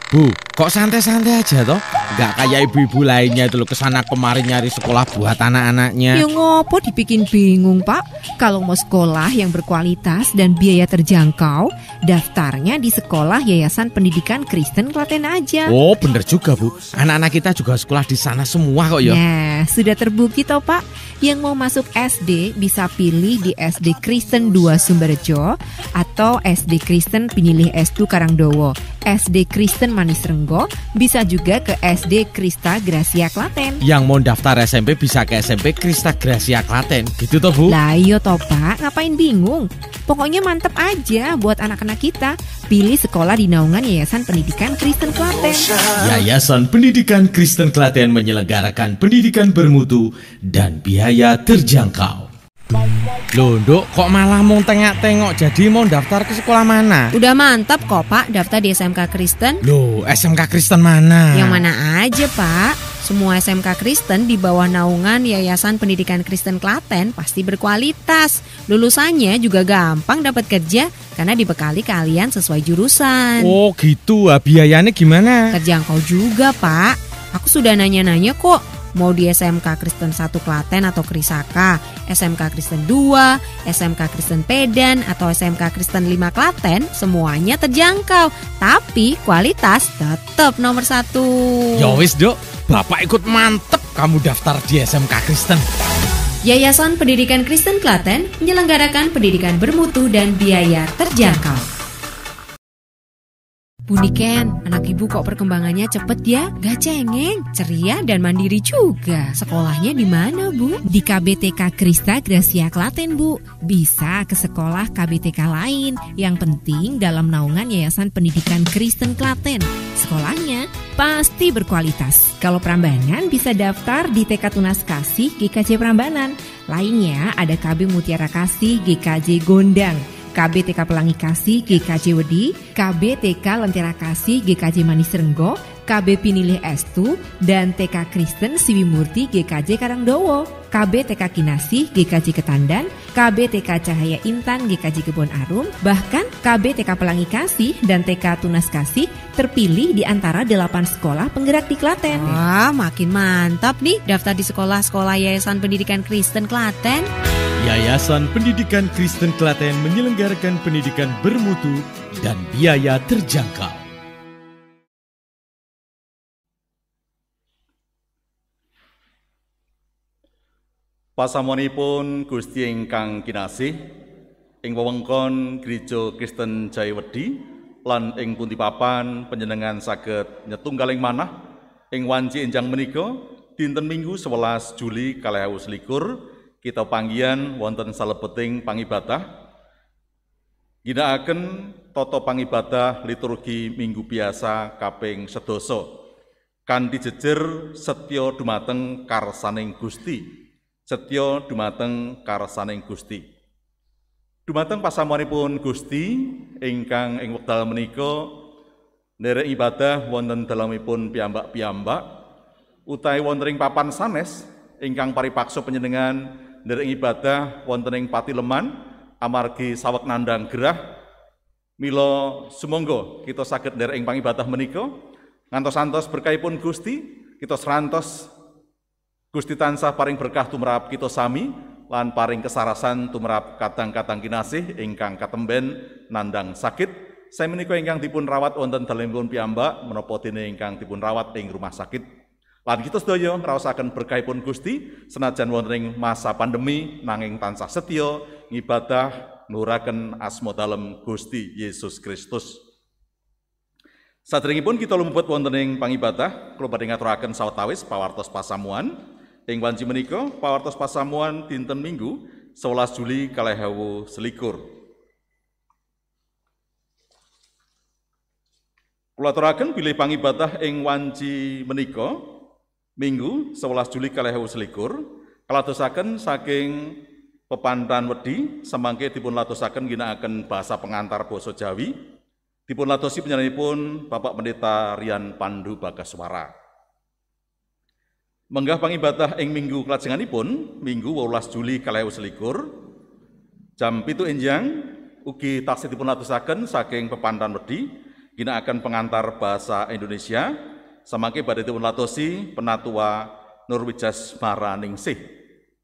Bu, kok santai-santai aja toh? Nggak kayak ibu-ibu lainnya itu loh kesana kemari nyari sekolah buat anak-anaknya. Ya ngopo dibikin bingung, Pak? Kalau mau sekolah yang berkualitas dan biaya terjangkau, daftarnya di sekolah Yayasan Pendidikan Kristen Klaten aja. Oh, bener juga, Bu. Anak-anak kita juga sekolah di sana semua kok ya. Nah, sudah terbukti toh, Pak. Yang mau masuk SD bisa pilih di SD Kristen 2 Sumberjo atau SD Kristen Pinilih S2 Karangdowo, SD Kristen Manis Renggo, bisa juga ke SD Krista Gracia Klaten. Yang mau daftar SMP bisa ke SMP Krista Gracia Klaten, gitu toh Bu? Lah iya toh Pak, ngapain bingung? Pokoknya mantep aja buat anak-anak kita. Pilih sekolah di naungan Yayasan Pendidikan Kristen Klaten. Yayasan Pendidikan Kristen Klaten menyelenggarakan pendidikan bermutu dan biaya terjangkau. Loh, Nduk, kok malah mau tengok-tengok jadi mau daftar ke sekolah mana? Udah mantap kok Pak, daftar di SMK Kristen. Loh, SMK Kristen mana? Yang mana aja Pak? Semua SMK Kristen di bawah naungan Yayasan Pendidikan Kristen Klaten pasti berkualitas. Lulusannya juga gampang dapat kerja karena dibekali kalian sesuai jurusan. Oh gitu, biayanya gimana? Terjangkau juga Pak. Aku sudah nanya-nanya kok. Mau di SMK Kristen 1 Klaten atau Krisaka, SMK Kristen 2, SMK Kristen Pedan atau SMK Kristen 5 Klaten, semuanya terjangkau. Tapi kualitas tetap nomor 1. Ya wis, Dok. Bapak ikut mantep kamu daftar di SMK Kristen. Yayasan Pendidikan Kristen Klaten menyelenggarakan pendidikan bermutu dan biaya terjangkau. Bu Niken, anak ibu kok perkembangannya cepet ya? Gak cengeng, ceria dan mandiri juga. Sekolahnya di mana Bu? Di KBTK Krista Gracia Klaten Bu. Bisa ke sekolah KBTK lain. Yang penting dalam naungan Yayasan Pendidikan Kristen Klaten. Sekolahnya pasti berkualitas. Kalau Prambanan bisa daftar di TK Tunas Kasih GKJ Prambanan. Lainnya ada KB Mutiara Kasih GKJ Gondang, KB TK Pelangi Kasih GKJ Wedi, KB TK Lentera Kasih GKJ Manis Renggo, KB Pinilih S2, dan TK Kristen Siwimurti GKJ Karangdowo, KB TK Kinasih GKJ Ketandan, KB TK Cahaya Intan GKJ Kebon Arum, bahkan KB TK Pelangi Kasih dan TK Tunas Kasih terpilih di antara 8 sekolah penggerak di Klaten. Wah, makin mantap nih daftar di sekolah-sekolah Yayasan Pendidikan Kristen Klaten. Yayasan Pendidikan Kristen Klaten menyelenggarakan pendidikan bermutu dan biaya terjangkau. Pasamonipun Gusti ingkang kinasih, ing wewengkon Gereja Kristen Jayawedi lan ing pundi papan panjenengan saged nyetunggaling manah ing wanci enjang menika dinten Minggu 11 Juli 2021 kita panggihan wonten salebeting pangibadah ginakaken tata pangibadah liturgi Minggu biasa kaping 11 kanthi jejer setya dumateng karsaning Gusti. Setya dumateng karsaning Gusti. Dumateng pasamuanipun Gusti ingkang ing wekdal menika nderek ibadah wonten dalemipun piyambak-piyambak utawi wonten ing papan sanes ingkang paripaksa panjenengan nderek ibadah wonten ing Patileman amargi saweg nandhang gerah. Mila sumangga kita saged nderek ing pangibadah menika ngantos-antos berkahipun Gusti kita serantos Gusti tansah paring berkah tumrap kita sami lan paring kesarasan tumrap kadang-kadang kinasih ingkang katemben nandhang sakit samenika ingkang dipun rawat wonten dalemipun piyambak menapa dene ingkang dipun rawat ing rumah sakit lan kita sedaya ngraosaken berkahipun Gusti senajan wonten ing masa pandemi nanging tansah setya ngibadah ngluraken asma dalem Gusti Yesus Kristus. Sadèrèngipun kita lumebet wonten ing pangibadah kula badhe ngaturaken sawetawis pawartos pasamuan. Ing wanci menika pawartos pasamuan dinten Minggu 11 Juli 2021. Kula aturaken bilih pangibadah ing wanci menika Minggu 11 Juli 2021 kaladosaken saking pepantan wedi samangke dipun ladosaken ginakaken basa pengantar basa Jawi dipun ladosi panjenenganipun Bapak Pendeta Rian Pandu Bagaswara. Menggah pangibadah ing minggu kelajenganipun Minggu 18 Juli 2021 jam 7 enjang ugi taksih dipun atusaken saking pepantan wedi ginakaken pengantar bahasa Indonesia samangke badhe dipun latosi Penatua Nurwijas Maraningsih.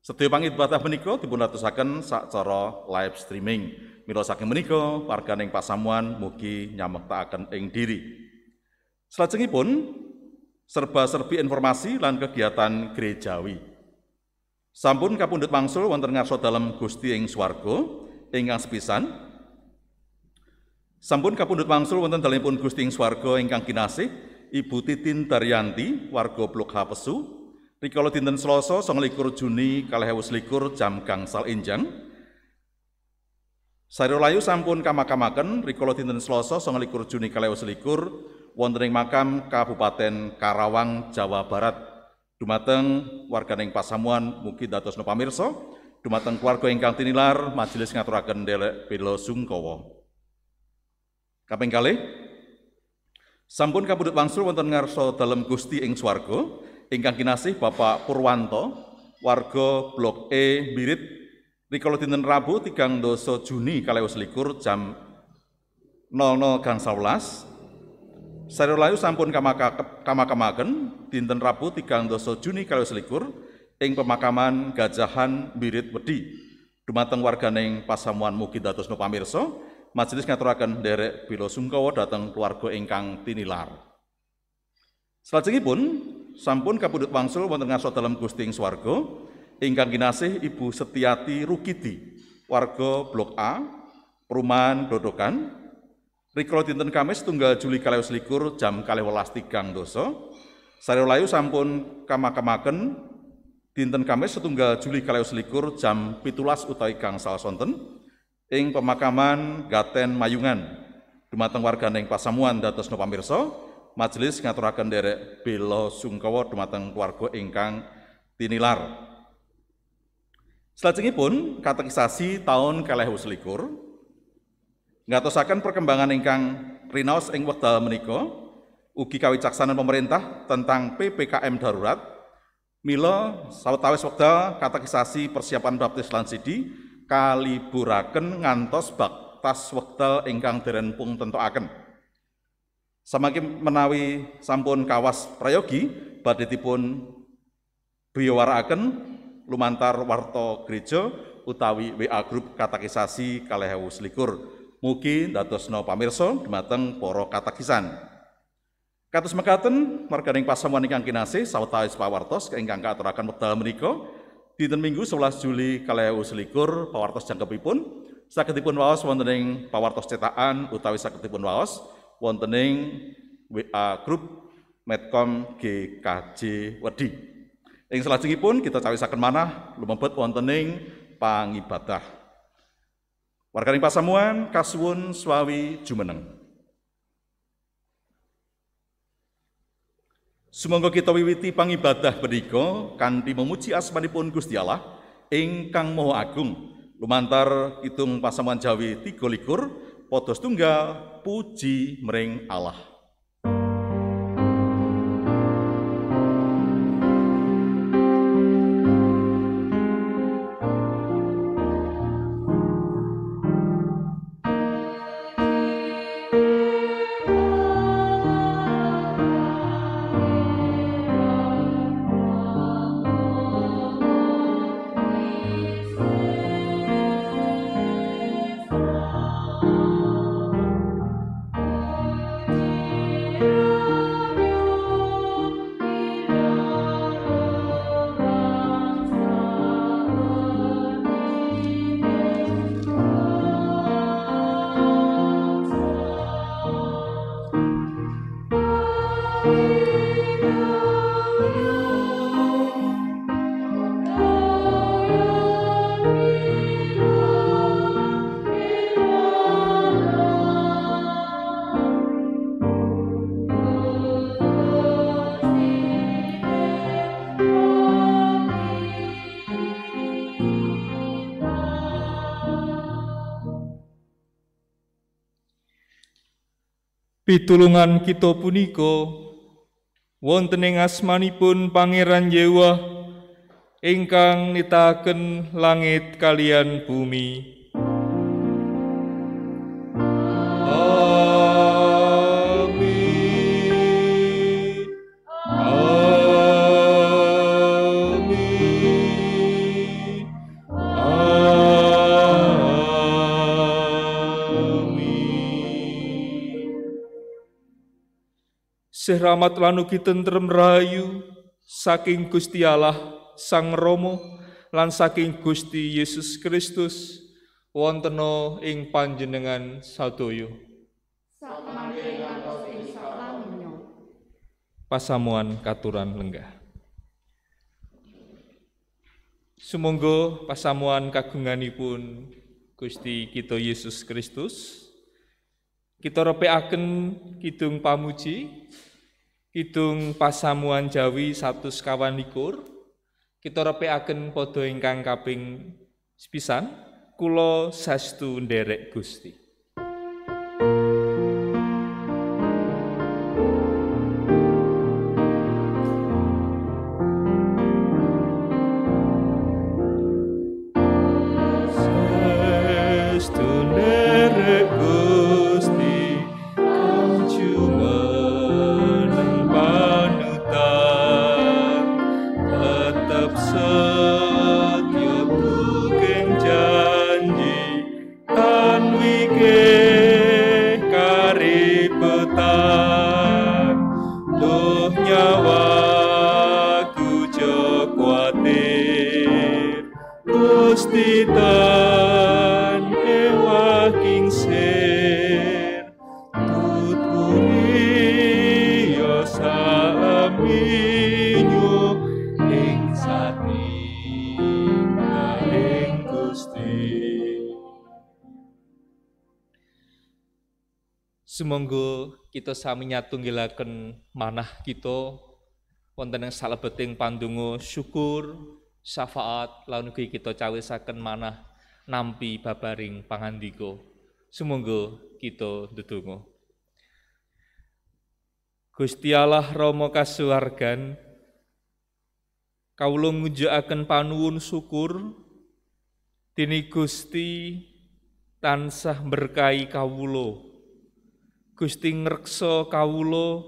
Sedaya pangibadah menika dipun latosaken sacara live streaming. Mila saking menika warganing pasamuan mugi nyamektakaken ing diri. Salajengipun serba-serbi informasi lan kegiatan gerejawi. Sampun kapundhut wangsul wonten ngarsa dalem Gusti ing swarga ingkang sepisan. Sampun kapundhut wangsul wonten dalemipun Gusti ing swarga ingkang kinasih Ibu Titin Daryanti warga Blok H Pesu rikala dinten Selasa 29 Juni 2021 jam gangsal enjang. Sarira layu sampun kamakamaken rikala dinten Selasa 29 Juni 2021 wonten ing makam Kabupaten Karawang, Jawa Barat. Dumateng warganing pasamuan mugi dadosna pamirsa, dumateng keluarga ingkang tinilar majelis ngaturaken nderek bela sungkawa. Kaping kalih sampun kapundhut wangsul wonten ngarsa dalem Gusti ing swarga ingkang kinasih Bapak Purwanto warga Blok E Birit rikala dinten Rabu 13 Juni 2021 jam 00.11. Sarira layu sampun kamakamaken dinten Rabu 13 Juni 2021 ing pemakaman Gajahan Birit Wedi. Dumateng warganing pasamuan mugi dadosna pamirsa majelis ngaturaken nderek bela sungkawa dhateng keluarga ingkang tinilar. Salajengipun sampun kapundhut wangsul wonten ngarsa dalem Gusti ing swarga ingkang kinasih Ibu Setiati Rukidi warga Blok A Perumahan Dodokan rikala dinten Kamis 1 Juli 2021 jam 12.30. Sarira layu sampun kamakamaken dinten Kamis 1 Juli 2021 jam 17 utawi gangsal sonten ing pemakaman Gaten Mayungan. Dumateng warganing pasamuan dadosna pamirsa majelis ngaturaken nderek bela sungkawa dumateng keluarga ingkang tinilar. Salajengipun katekisasi taun 2021 ngatosaken perkembangan ingkang rinaos ing wekdal menika ugi kawicaksanan pemerintah tentang PPKM darurat. Mila sawetawis wekdal katekisasi persiapan baptis lan sidi kaliburaken ngantos baktas wekdal ingkang dereng pun tentokaken. Samangke menawi sampun kawas prayogi badhe dipun biyawarakaken lumantar warta gereja utawi WA grup katekisasi 2021. Mugi dadosna pamirsa dumateng para katekisan. Kados mekaten warganing pasamuan ingkang kinasih sawetawis pawartos ingkang katuraken wekdal menika dinten Minggu 11 Juli 2021 pawartos jangkepipun saged dipun waos wonten ing pawartos cetakan utawi saged dipun waos wonten ing WA grup Medcom GKJ Wedi. Ing salajengipun kita cawisaken manah lumebet wonten ing pangibadah. Warganing pasamuan kasuwun swawi jumeneng. Sumangga kita wiwiti pangibadah menika kanthi memuji asmanipun Gusti Allah ingkang Maha Agung. Lumantar kidung pasamuan Jawi 23 padha setunggal puji mring Allah. Pitulungan kita punika wonten ing asmanipun Pangeran Yewah ingkang nitaken langit kalian bumi. Amin. sih rahmat lan ugi tentrem rahayu saking Gusti Allah Sang Rama lan saking Gusti Yesus Kristus wontena ing panjenengan sadaya. Pasamuan katuran lenggah. Sumangga pasamuan kagunganipun Gusti kita Yesus Kristus kita repekaken kidung pamuji, kidung pasamuan Jawi 121, kita repekaken padha ingkang kaping sepisan, kula saestu nderek Gusti. Sumangga kita sami nyatunggilaken manah kita wonten ing salebeting pandonga syukur, syafaat lan ugi kita cawisaken manah nampi babaring pangandika. Sumangga kita ndedonga. Gusti Allah Rama kasuwargan, kawula ngunjukaken panuwun syukur dene Gusti tansah berkahi kawula. Gusti ngreksa kawula,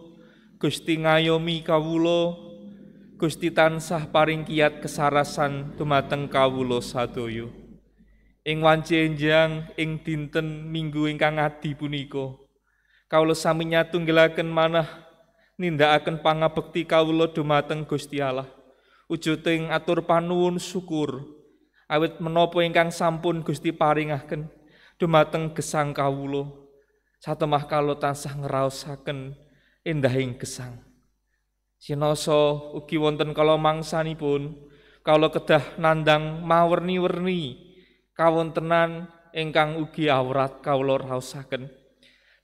Gusti ngayomi kawula, Gusti tansah paring kiyat kesarasan dumateng kawula sadaya. Ing wanci enjang ing dinten Minggu ingkang adi punika, kawula sami nyatunggilaken manah nindakaken pangabekti kawula dumateng Gusti Allah. Wujuding atur panuwun syukur awit menapa ingkang sampun Gusti paringaken dumateng gesang kawula. Satemah kawula tansah ngraosaken endahing gesang. Sinasa ugi wonten kala mangsanipun kawula kedah nandang mawerni-werni kawontenan ingkang ugi awrat kawula raosaken.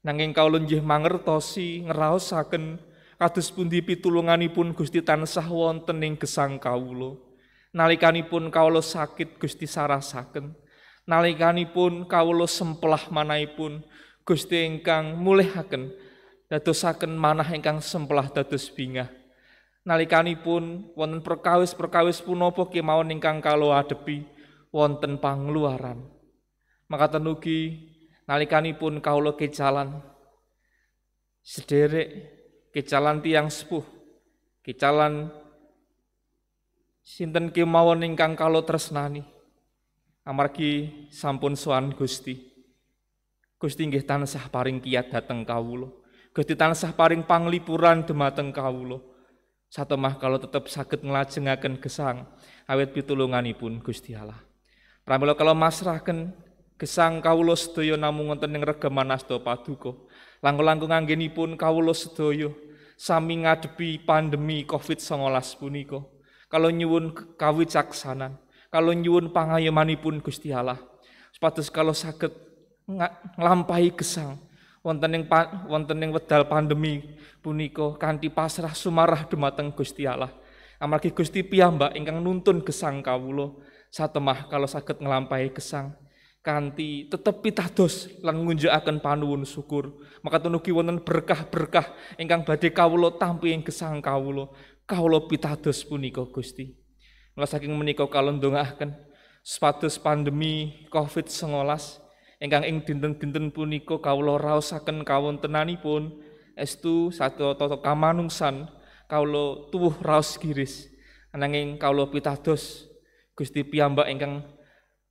Nanging kawula nggih mangertosi ngraosaken kados pundi pitulunganipun Gusti tansah wonten ing gesang kawula. Nalikanipun kawula sakit Gusti sarasaken. Nalikanipun kawula semplah manahipun Gusti ingkang mulihaken dadosaken manah ingkang semplah dados bingah. Nalikanipun wonten perkawis-perkawis punapa kemawon ingkang kawula adepi wonten pangluaran. Makaten ugi nalikanipun kawula kecalan sederek, kecalan tiyang sepuh, kecalan sinten kemawon ingkang kawula tresnani. Amargi sampun sowan Gusti. Gusti nggih tansah paring kiyat dhateng kawula. Gusti tansah paring panglipuran dumateng kawula. Satemah kawula tetep saged nglajengaken gesang awit pitulunganipun Gusti Allah. Pramila kawula masrahaken gesang kawula sedaya namung wonten ing regaman asta paduka. Langkung-langkung anggenipun kawula sedaya sami ngadepi pandemi Covid-19 punika. Kawula nyuwun kawicaksanan, kawula nyuwun pangayomanipun Gusti Allah supados kawula saged nglampahi gesang wonten ing wedal pandemi punika kanthi pasrah sumarah dumateng Gusti Allah. Amargi Gusti piyambak ingkang nuntun gesang kawula satemah kawula saged nglampahi gesang kanthi tetep pitados lan ngunjukaken panuwun syukur. Maka ugi wonten berkah-berkah ingkang badhe kawula tampi ing gesang kawula. Kawula pitados punika Gusti. Mula saking menika kawula ndongaaken supados pandemi Covid-19 ingkang ing dinten-dinten punika kawula raosaken kawontenanipun estu satata kamanungsan kawula tuwuh raos giris. Ananging kawula pitados Gusti piyambak ingkang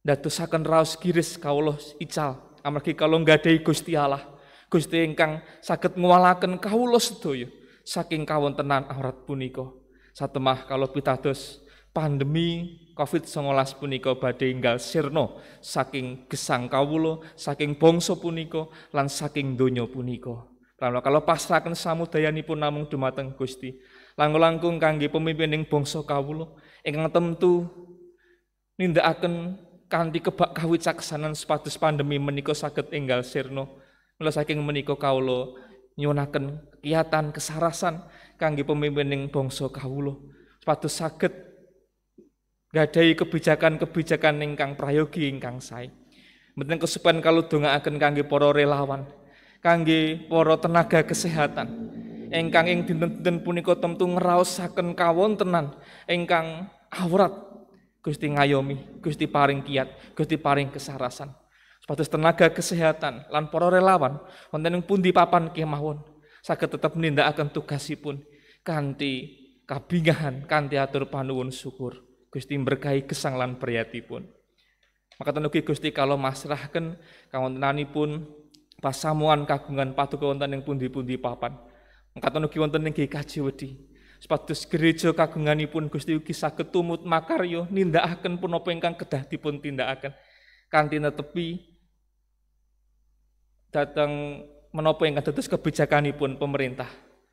ndadosaken raos giris kawula ical amargi kawula nggadahi Gusti Allah. Gusti ingkang saged nguwalaken kawula sedaya saking kawontenan awrat punika. Satemah kalau pitados pandemi COVID-19 punika badhe enggal sirna saking gesang kawula, saking bangsa punika lan saking donya punika. Pramila kalau pasrahaken samudayanipun namung dumateng Gusti. Langkung-langkung kangge pemimpining bangsa kawula ingkang temtu nindakaken kanthi kebak kawicaksanan supados pandemi menika saged enggal sirna. Mula saking menika kawula nyuwunaken kiyatan kesarasan kangge pemimpining bangsa kawula supados saged gadahi kebijakan-kebijakan ingkang prayogi ingkang sae. Mboten kesupen kalau dongaaken kangge para relawan, kangge para tenaga kesehatan ingkang ing dinten-dinten punika temtu ngraosaken kawontenan ingkang awrat. Gusti ngayomi, Gusti paring kiyat, Gusti paring kesarasan. Supados tenaga kesehatan lan para relawan wonten ing pundi papan kemawon saged tetep nindakaken tugasipun kanthi kabingahan, kanthi atur panuwun syukur. Gusti berkahi gesang lan priyatipun. Makaten ugi Gusti kalau masrahaken kawontenanipun pasamuan kagungan paduka wonten ing pundi-pundi papan. Makaten ugi wonten ing GKJ Wedi. Supados gereja kagunganipun Gusti ugi saged tumut makarya nindakaken punapa ingkang kedah dipun tindakaken kanthi netepi dhateng menapa ingkang dados kebijakanipun pemerintah.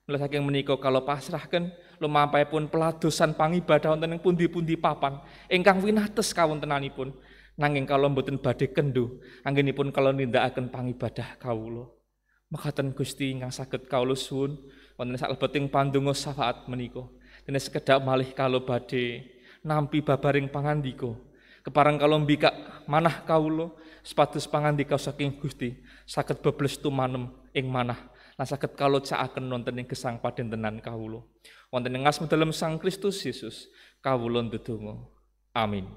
Mula saking menika kalau pasrahaken lumampahipun peladosan pangibadah wonten ing pundi-pundi papan ingkang winates kawontenanipun. Nanging kalau mboten badhe kendho anggenipun kalau nindakaken pangibadah kawula. Makaten Gusti ingkang saged kawula suwun wonten saklebeting pandonga syafaat menika. Dene sekedhap malih kalau badhe nampi babaring pangandika. Kepareng kalau mbikak manah kawula supados pangandika saking Gusti saged bebles tumanem ing manah lan saged kalocakaken wonten ing gesang padentenan kawula. Wonten ing asma dalem Sang Kristus Yesus kawula ndedonga. Amin.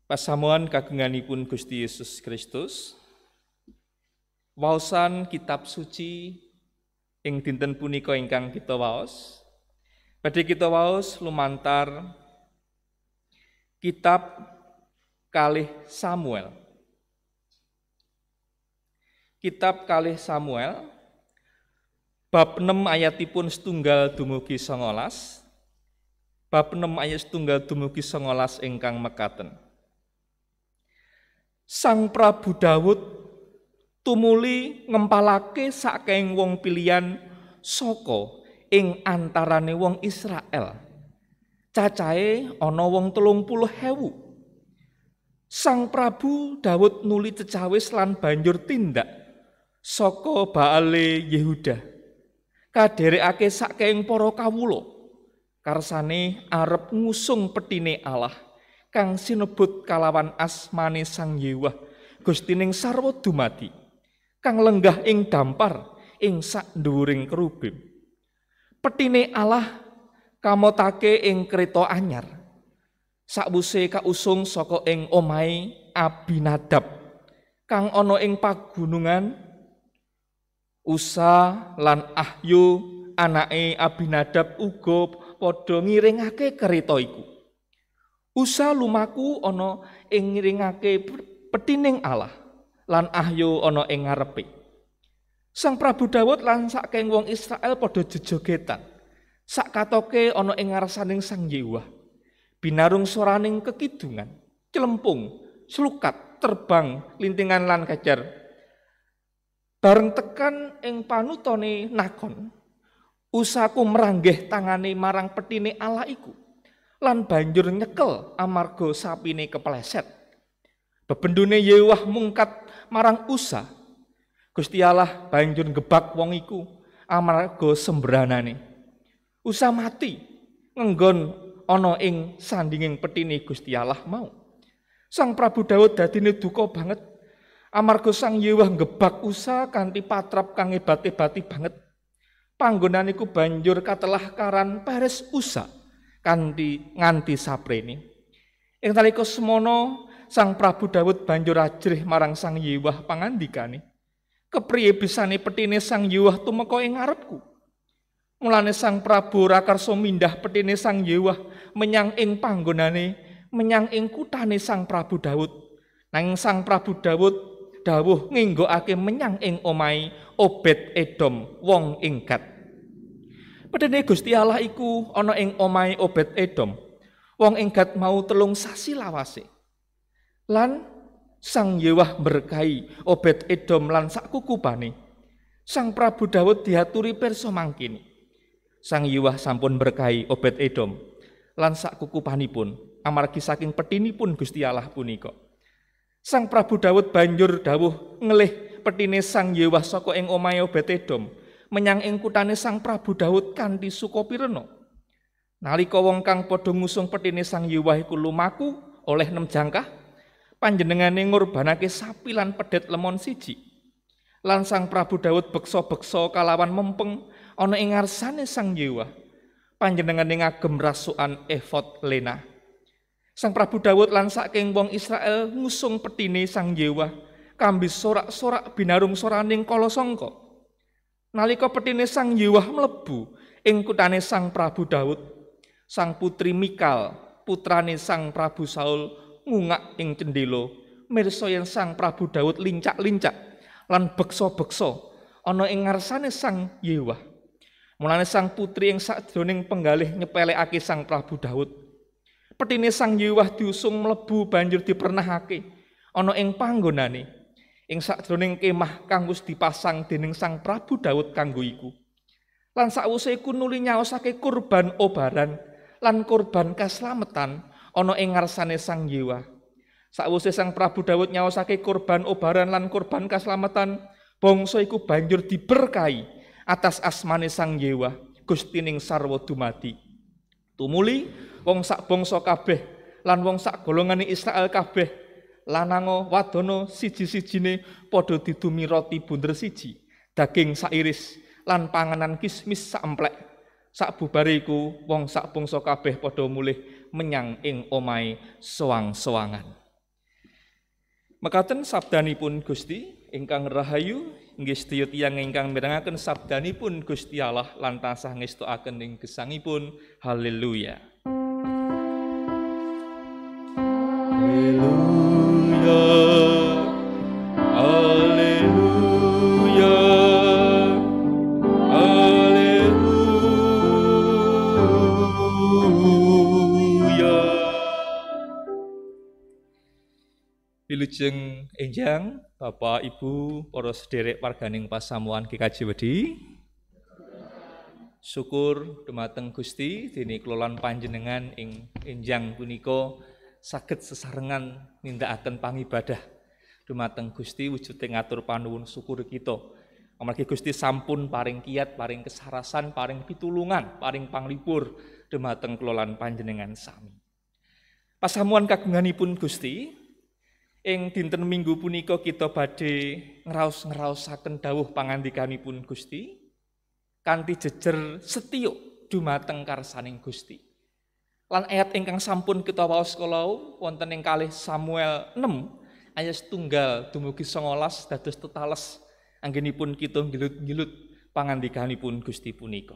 Pasamuan kagunganipun Gusti Yesus Kristus, waosan kitab suci ing dinten punika ingkang kita waos, badhe kita waos lumantar kitab kalih Samuel. Kitab kalih Samuel bab 6 ayatipun 1 dumugi 19. Bab 6 ayat 1 dumugi 19 ingkang mekaten. Sang Prabu Daud tumuli ngempalake saking wong pilihan saka ing antarane wong Israel. Cacahe ana wong 30.000. Sang Prabu Daud nuli cecawis lan banjur tindak saka Baale Yehuda. Kaderekake saking para kawula karsane arep ngusung petine Allah kang sinebut kalawan asmane Sang Yewah Gustining sarwa dumadi kang lenggah ing dampar ing sak dhuwuring kerubim. Petine Allah kamotake ing kreta anyar sakwuse kausung saka ing omahe Abinadab kang ana ing pagunungan. Usa lan Ahyu anake Abinadab uga padha ngiringake kreta iku. Usa lumaku ana ing ngiringake petining Allah lan Ahyu ana ing ngarepe. Sang Prabu Daud lan saking wong Israel padha jejogetan. Sak katoke ana ing ngarsaning Sang Yewah. Binarung soraning kekidungan, celempung, slukat, terbang, lintingan lan kejar. Bareng tekan ing panutone nakon, Usaku meranggeh tangane marang petine Allah iku. Lan banjur nyekel amarga sapine kepleset. Bebendune Yewah mungkat marang Usa. Gusti Allah banjur ngebak wong iku amarga sembranane. Usa mati ngenggon ana ing sandinging petine Gusti Allah mau. Sang Prabu Daud dadine duka banget amarga Sang Yewah ngebak Usa kanthi patrap kang hebat-hebati banget. Panggonan iku banjur katelah karan peres Usa kanthi nganti saprene. Ing nalika semono Sang Prabu Daud banjur ajrih marang Sang Yewah pangandikane. Kepriye bisane petine Sang Yewah tumeka ing ngarepku? Mulane Sang Prabu ora karsa mindhah petine Sang Yewah menyang ing panggonane, menyang ing kutane Sang Prabu Daud. Nanging Sang Prabu Daud dawuh nginggokake menyang ing omahe Obed Edom wong ing Gat. Pedene Gusti Allah iku ana ing omahe Obed Edom. Wong ing Gat mau 3 sasi lawase. Lan Sang Yewah berkahi Obed Edom lan sak kukupane. Sang Prabu Daud diaturi pirsa mangkene. Sang Yewah sampun berkahi Obed Edom lan sak kukupanipun amargi saking petinipun Gusti Allah punika. Sang Prabu Daud banjur dawuh ngelih petine Sang Yewah saka ing omahe Obed Edom menyang ing kutane Sang Prabu Daud kanthi Sukopirena. Nalika wong kang padha ngusung petine Sang Yewah iku lumaku oleh 6 jangkah, panjenengane ngorbanake sapi lan pedet lemon siji. Lan Sang Prabu Daud beksa-beksa kalawan mempeng ana ing ngarsane Sang Yewah. Panjenengane ngagem rasukan efod lena. Sang Prabu Daud lan saking wong Israel ngusung petine Sang Yewah kambi sorak-sorak binarung soraning kala sangka. Nalika petine Sang Yewah mlebu ing kutane Sang Prabu Daud, Sang putri Mikal, putrane Sang Prabu Saul ngungak ing cendela mirsa yen Sang Prabu Daud lincak-lincak lan beksa-beksa ana ing ngarsane Sang Yewah. Mulane sang putri ing sakjroning penggalih nyepelekake Sang Prabu Daud. Petine Sang Yewah diusung mlebu banjur dipernahake ana ing panggonane ing sakjroning kemah kang wis dipasang dening Sang Prabu Daud kanggo iku. Lan sawise iku nuli nyaosake kurban obaran lan kurban kaslametan ana ing ngarsane Sang Yewah. Sawise Sang Prabu Daud nyaosake kurban obaran lan kurban kaslametan, bangsa iku banjur diberkahi atas asmane Sang Yewah, Gustining sarwa dumadi. Tumuli wong sak bangsa kabeh lan wong sak golongane Israel kabeh, lanang wadana siji-sijine padha didumi roti bunder siji, daging sairis lan panganan kismis sak emplek. Sak bubare iku wong sak bangsa kabeh padha mulih menyang ing omahe soang-soangan. Mekaten sabdanipun Gusti ingkang rahayu, inggih sedaya tiyang ingkang mirengaken sabdanipun Gusti Allah lan tansah ngestokaken ing gesangipun. Haleluya. Haleluya. Haleluya. Haleluya. Wilujeng enjang Bapak Ibu para sederek warganing pasamuan GKJ Wedi. Syukur dumateng Gusti dene kelolaan panjenengan ing enjang punika saged sesarengan nindakaken pangibadah dumateng Gusti wujude ngatur panuwun syukur kita. Amargi Gusti sampun paring kiyat, paring kesarasan, paring pitulungan, paring panglipur dumateng kelolaan panjenengan sami. Pasamuan kagunganipun Gusti, ing dinten Minggu punika kita badhe ngraos-ngraosaken dawuh pangandikanipun Gusti kanthi jejer setya dumateng karsaning Gusti. Lan ayat ingkang sampun kita waos kala wonten ing kalih Samuel 6 ayat 1 dumugi 19 dados tetales anggenipun kita ngilut-ngilut pangandikanipun Gusti punika.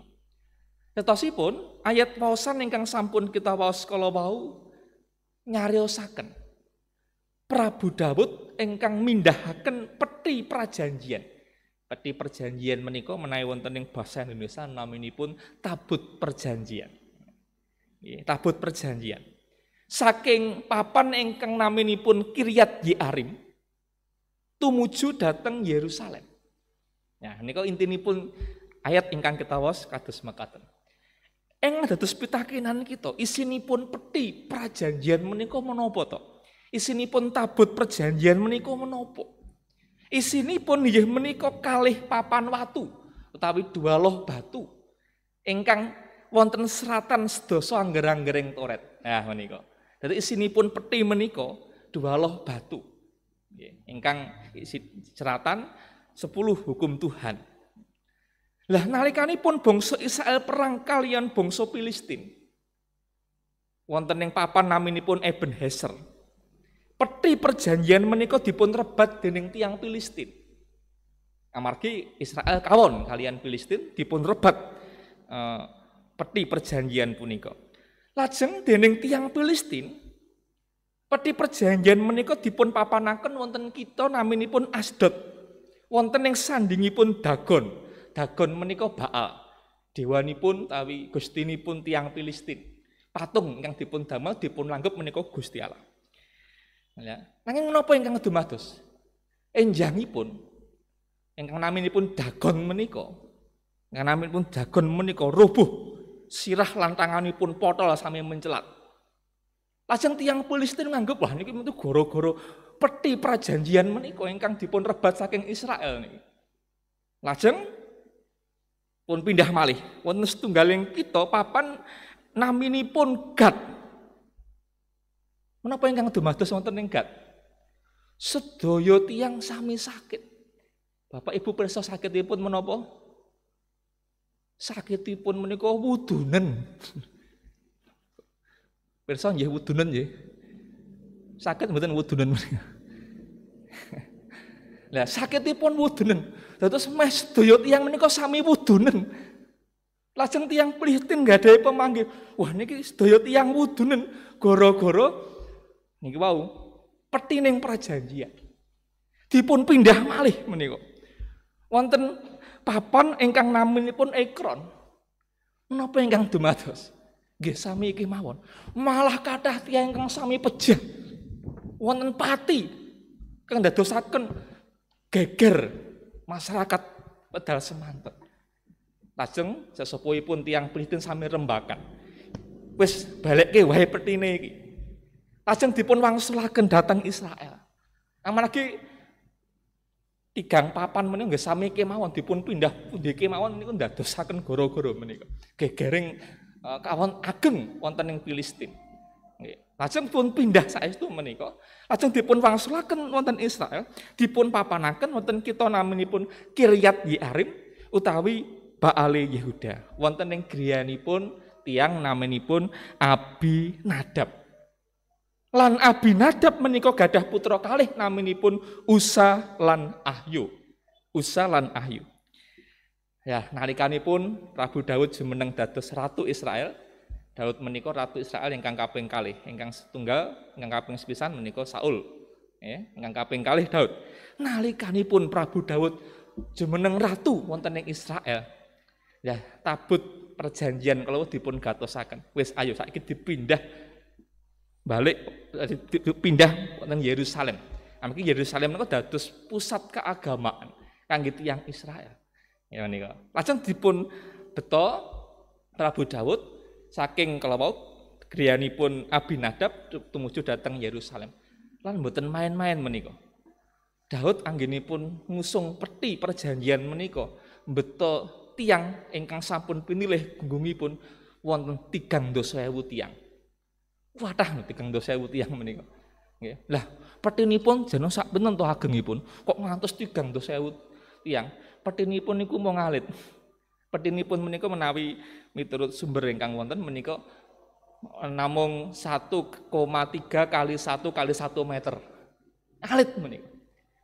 Tetosipun ayat waosan ingkang sampun kita waos kala wau nyariosaken Prabu Daud ingkang mindahaken peti prajanjian. Peti perjanjian menika menawi wonten ing basa Indonesia naminipun tabut perjanjian. Tabut perjanjian. Saking papan ingkang naminipun Kiryat Yearim tumuju dhateng Yerusalem. Nah, nika intinipun ayat ingkang kita waos kados mekaten. Ing dados pitakenan kita, isinipun peti prajanjian menika menapa to? Isinipun tabut perjanjian menika menapa? Isinipun inggih menika kalih papan watu utawi 2 loh batu ingkang wonten seratan sedasa angger-anggering Toret. Nah menika. Dadi isinipun peti menika 2 loh batu. Nggih, ingkang isi seratan 10 hukum Tuhan. Lah nalikanipun bangsa Israel perang kalian bangsa Filistin. Wonten ing papan naminipun Ebenezer. Peti perjanjian menika dipun rebat dening tiang Filistin. Amargi Israel kawon kalian Filistin dipun rebat peti perjanjian punika. Lajeng dening tiang Filistin peti perjanjian menika dipun papanaken wonten kita naminipun Asdod. wonten ing sandingipun Dagon. Dagon menika Baal. Dewanipun tawi gustinipun tiyang Filistin. Patung ingkang dipun damel dipun langgep menika Gusti Allah. Ya, nanging menapa ingkang dumados? Enjangipun ingkang naminipun Dagon menika. Ingkang naminipun Dagon menika rubuh sirah lan tanganipun potol sami mencelat. Lajeng tiyang Filistin nganggep wah niki metu gara-gara peti prajanjian menika ingkang dipun rebat saking Israel niki. Lajeng pun pindah malih wonten setunggaling kita papan naminipun Gad. Menapa ingkang dumados wonten ing Gad? Sedaya tiyang sami sakit. Bapak Ibu pirsa sakitipun menapa? Sakitipun menika wudunen. Pirsa nggih wudunen nggih. Sakit mboten wudunen menika. Lah sakitipun wudunen. Dados meh sedaya tiyang menika sami wudunen. Lajeng tiyang Filistin nggadahi pemanggih. Wah niki sedaya tiyang wudunen gara-gara niki wau petining prajanjian. Dipun pindah malih menika. Wonten papan ingkang naminipun Ekron. Menapa ingkang dumados? Nggih sami iki mawon. Malah kathah tiyang ingkang sami pejah. Wonten pati kang dadosaken geger masyarakat pedal semanten. Lajeng sesepuhipun tiyang Filistin sami rembakan. Wis balekke wae petine iki. Lajeng dipun wangsulaken dhateng Israel. Amargi tigang papan menika nggih sami kemawon dipun pindah pundi kemawon niku ndadosaken gara-gara menika. Gegering kawon ageng wonten ing Filistin. Nggih. Lajeng pun pindah saestu menika. Lajeng dipun wangsulaken wonten Israel, dipun papanaken wonten kita naminipun Kiryat Yearim utawi Baale Yehuda. Wonten ing griyanipun tiyang naminipun Abinadab. Lan Abinadab menika gadah putra kalih naminipun Usa lan Ahyu. Usa lan Ahyu. Ya, nalikanipun Prabu Daud jumeneng dados ratu Israel. Daud menika ratu Israel ingkang kaping kalih, ingkang setunggal, ingkang kaping sepisan menika Saul. Ya, ingkang kaping kalih Daud. Nalikanipun Prabu Daud jumeneng ratu wonten ing Israel. Ya, tabut perjanjian kalau dipun gatosaken. Wis ayo saiki dipindah balik pindah wonten Yerusalem. Amargi Yerusalem menika dados pusat keagamaan kangge tiyang Israel. Ya menika. Lajeng dipun beto Prabu Daud saking kalawau griyanipun Abinadab tumuju dhateng Yerusalem. Lan mboten main-main menika. Daud anggenipun ngusung peti perjanjian menika beto tiyang ingkang sampun pinilih gunggungipun wonten 300.000 tiyang. Wadah 300.000 tiyang menika. Nggih. Lah petinipun jeno sak pinten to agengipun kok ngantos 300.000 tiyang. Petinipun niku mau ngalit. Petinipun menika menawi miturut sumber ingkang wonten menika namung 1,3 kali 1 kali 1 meter. Alit menika.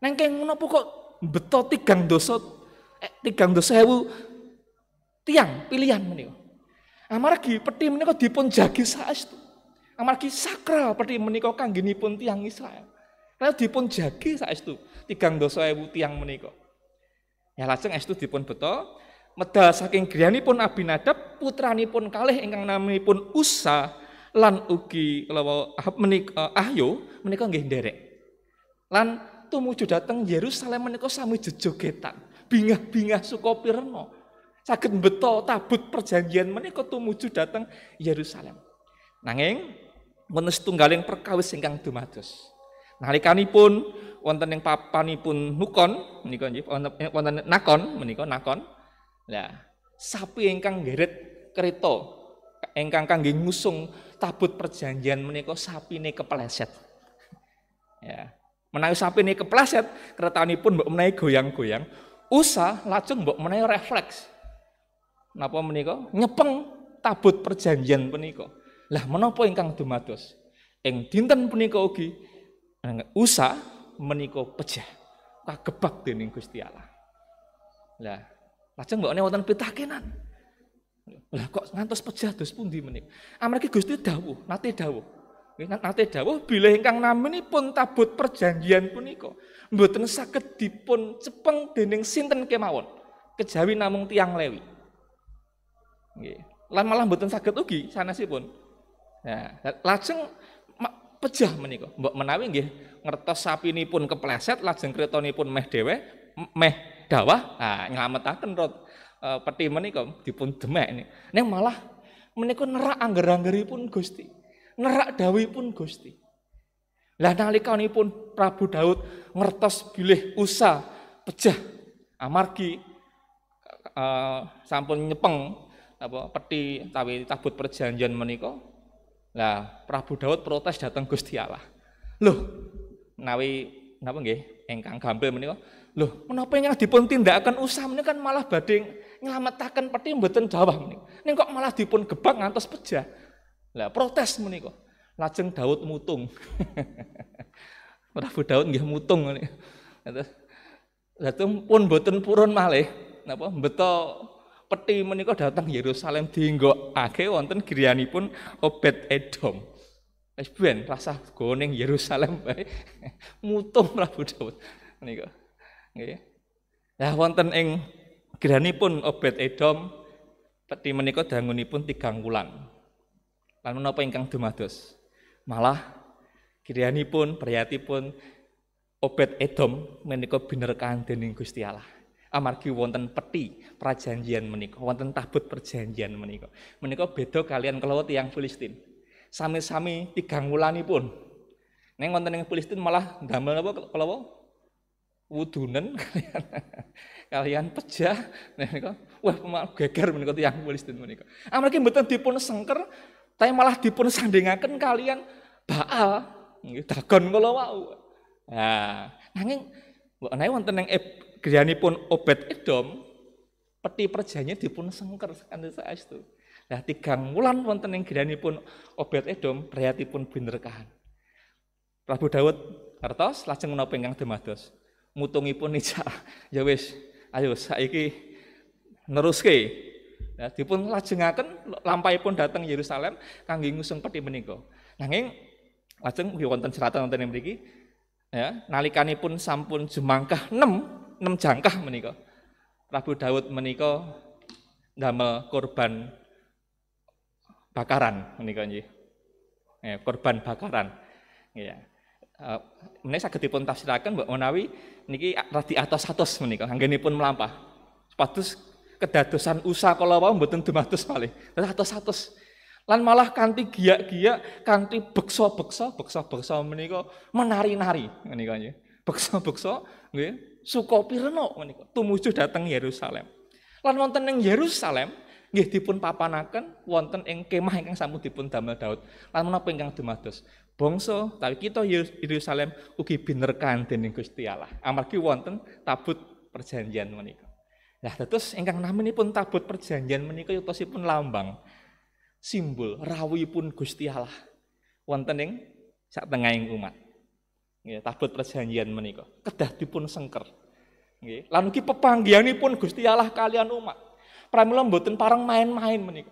Nanging menapa kok beto 300.000 tiyang pilihan menika. Amargi peti menika dipun jagi saestu. Amargi sakral peti menika kanggenipun tiyang Israel. Lalu dipun jagi saestu 300.000 tiyang menika. Ya lajeng estu dipun beto medal saking griyanipun Abinadab putranipun kalih ingkang naminipun Usa lan ugi Ahyu menika nggih nderek. Lan tumuju dhateng Yerusalem menika sami jejogetan, bingah-bingah suka pirna. Saged beto tabut perjanjian menika tumuju dhateng Yerusalem. Nanging wonten setunggaling perkawis ingkang dumados. Nalikanipun wonten ing papanipun Nukon menika nggih wonten Nakon. Lah, sapi ingkang nggeret kereta ingkang kangge ngusung tabut perjanjian menika sapine kepleset. Ya, menawi sapine kepleset, keretanipun mbok menawi goyang-goyang, Usa lajeng mbok menawi refleks. Napa menika? Nyepeng tabut perjanjian menika. Lah menapa ingkang dumados? Ing dinten punika ugi Usa menika pejah kagebak dening Gusti Allah. Lah lajeng mbokne wonten pitakenan. Lah kok ngantos pejah dos pundi menika? Amargi Gusti dawuh, nate dawuh. Nate dawuh bilih ingkang naminipun tabut perjanjian punika mboten saged dipun cepeng dening sinten kemawon kejawi namung tiyang Lewi. Nggih. Lan malah mboten saged ugi sanesipun. Nah, lajeng pejah menika. Mbok menawi nggih ngertos sapinipun kepleset lajeng kretanipun meh dhewe meh dawah, nylametaken peti menika dipun demek. Ning malah menika nerak angger-anggeripun Gusti. Nerak dawuhipun Gusti. Lah nalikanipun Prabu Daud ngertos bilih Usa pejah amargi sampun nyepeng peti tawi tabut perjanjian menika. Lah Prabu Daud protes dhateng Gusti Allah. Loh, menawi napa nggih ingkang gampil menika, loh menapa ingkang dipun tindakaken Usa menika kan malah badhe nylametaken peti mboten dawah menika. Ning kok malah dipun gebak ngantos pejah. Lah protes menika. Lajeng Daud mutung. Prabu Daud nggih mutung menika. Lalu pun mboten purun malih napa mbeta peti menika dhateng Yerusalem dienggokake wonten griyanipun Obed Edom. Wis ben rasah go ning Yerusalem bae. Mutung Prabu Daud menika. Nggih. Lah wonten ing griyanipun Obed Edom peti menika dangunipun 3 wulan. Lan menapa ingkang dumados? Malah griyanipun priyatipun Obed Edom menika binerkahan dening Gusti Allah. Amargi wonten peti prajanjian menika, wonten tabut perjanjian menika. Menika beda kalian kelawa tiyang Filistin. Sami-sami 3 wulanipun. Ning wonten ing Filistin malah damel napa kelawa wudunen kalian pejah menika. Wah, geger menika tiyang Filistin menika. Amargi mboten dipun sengker tapi malah dipun sandingaken kalian Baal, nggih Dagon kala wau. Nah, nanging mbok menawi wonten ing griyanipun Obed Edom peti perjanjian dipun sengker kanthi saestu. Lah 3 wulan wonten ing griyanipun Obed Edom priyatipun binerkahan. Prabu Daud ngertos lajeng menapa ingkang dumados. Mutungipun ijak. Ya wis, ayo saiki neruske. Nah, dipun lajengaken lampahipun dhateng Yerusalem kangge ngusung peti menika. Nanging lajeng wonten seratan wonten mriki ya, nalikanipun sampun jumangkah 6 jangkah menika. Prabu Daud menika ndamel korban bakaran menika nggih. Korban bakaran. Ya. Menika saged dipun tafsiraken mbok menawi niki radi atos-atos menika anggenipun mlampah. Supados kedadosan Usa kala wau mboten dumados malih. Atos-atos. Lan malah kanthi giyak-giyak, kanthi beksa-beksa menika menari-nari menika nggih. Beksa-beksa nggih suka pirena menika tumuju dhateng Yerusalem. Lan wonten ing Yerusalem nggih dipun papanaken wonten ing kemah ingkang sampun dipun damel Daud. Lan menapa ingkang dumados? Bangsa tawi kita Yerusalem ugi binerkahan dening Gusti Allah. Amargi wonten tabut perjanjian menika. Lah terus ingkang naminipun tabut perjanjian menika yutosipun lambang simbol rawuhipun Gusti Allah wonten ing satengahing umat. Nggih, tabut perjanjian menika kedah dipun sengker. Nggih, lan ugi pepanggihanipun Gusti Allah kalian umat. Pramila mboten pareng main-main menika.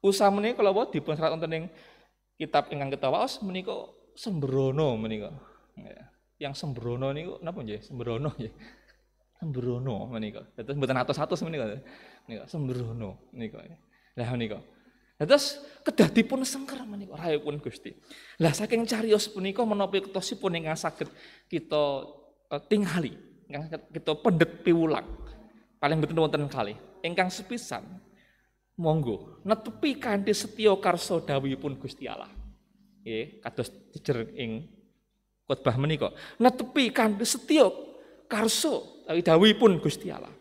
Usa menika kala wau dipun serat wonten ing kitab ingkang kita waos menika sembrono menika. Yang sembrono niku napa nggih? Sembrono nggih. Sembrono menika. Dados mboten atos-atos menika. Menika sembrono menika. Lah menika. Terus kedah dipun sengker menika rawuhipun Gusti. Lah saking cariyos punika menapa ketosipun ingkang saged kita tingali, ingkang kita pendet piwulang. Paling betul wonten kalih. Ingkang sepisan monggo netepi kanthi setya karsa dawuhipun Gusti Allah. Nggih, kados jejer ing khotbah menika. Netepi kanthi setya karsa dawuhipun Gusti Allah.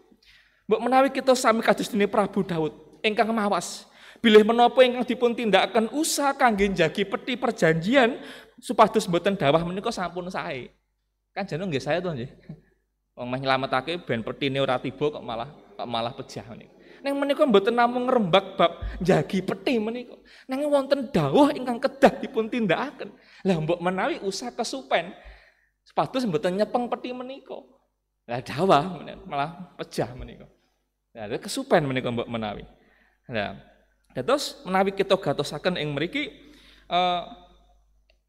Mbok menawi kita sami kados dene Prabu Daud ingkang mawas bilih menapa ingkang dipun tindakaken Usa kangge njagi peti perjanjian supados mboten dawah menika sampun sae. Kan jeneng nggih saya to nggih. Wong meh nyelametake ben petine ora tiba kok malah pejah menika. Ning menika mboten namung ngrembak bab njagi peti menika. Nanging wonten dawuh ingkang kedah dipun tindakaken. Lah mbok menawi Usa kesupen supados mboten nyepeng peti menika. Lah dawah malah pejah menika. Lah kesupen menika mbok menawi. Lah terus menawi kita gatosaken ing mriki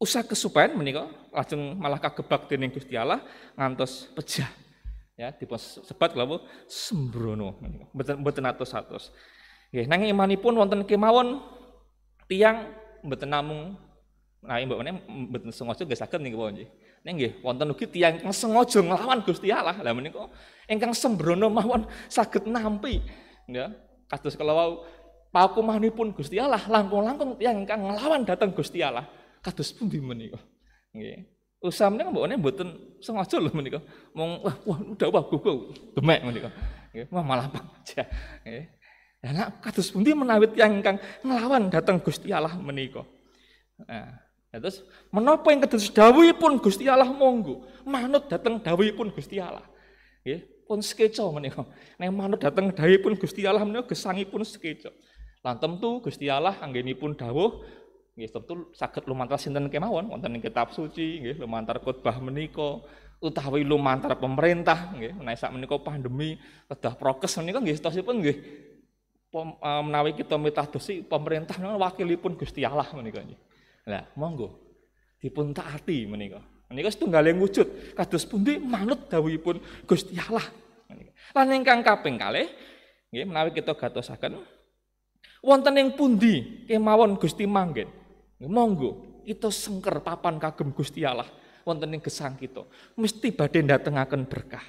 Usah kesupen menika lajeng malah kagebak dening Gusti Allah ngantos pejah. Ya, dipun sebat kula sembrono menika. Mboten atos-atos. Nggih, nanging imanipun wonten kemawon tiyang mboten namung mbok meneh mboten sengaja nggih saged niki nggih. Ning nggih wonten ugi tiyang ingkang sengaja nglawan Gusti Allah. Lah menika ingkang sembrono mawon saged nampi ya. Kados kala wau pakumanipun Gusti Allah langkung-langkung tiyang ingkang nglawan dhateng Gusti Allah. Kados pundi menika? Nggih. Usah menika mbokne mboten sengaja lho menika. Mong wah udah gugu demek menika. Nggih, malah pajah. Nggih. Lah nek kados pundi menawi tiyang ingkang nglawan dhateng Gusti Allah menika. Nah, terus menapa ing kados dawuhipun Gusti Allah monggo manut dhateng dawuhipun Gusti Allah. Nggih, pun sekeca menika. Nek manut dhateng dawuhipun Gusti Allah menika gesangipun sekeca. Lan tentu Gusti Allah anggenipun dawuh nggih tentu saged lumantar sinten kemawon wonten ing kitab suci nggih lumantar khotbah menika utawi lumantar pemerintah nggih menawi sak menika pandemi kedah prokes menika nggih setosipun nggih menawi kita mitadosi pemerintah menika wakilipun Gusti Allah menika nggih. Lah monggo dipun taati menika. Menika setunggaling wujud kados pundi manut dawuhipun Gusti Allah menika. Lan ingkang kaping kalih nggih menawi kita gatosaken wonten ing pundi kemawon Gusti manggen. Monggo kita sengker papan kagem Gusti Allah wonten ing gesang kita mesti badhe ndatengaken berkah.